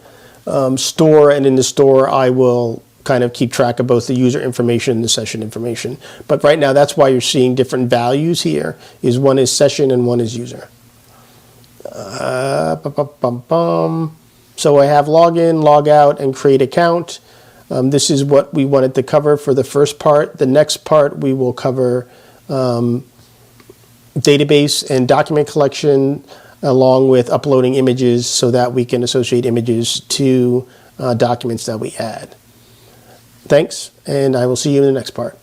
store, and in the store I will kind of keep track of both the user information and the session information. But right now, that's why you're seeing different values here, is one is session and one is user. So I have login, log out, and create account. This is what we wanted to cover for the first part. The next part, we will cover database and document collection, along with uploading images so that we can associate images to documents that we add. Thanks, and I will see you in the next part.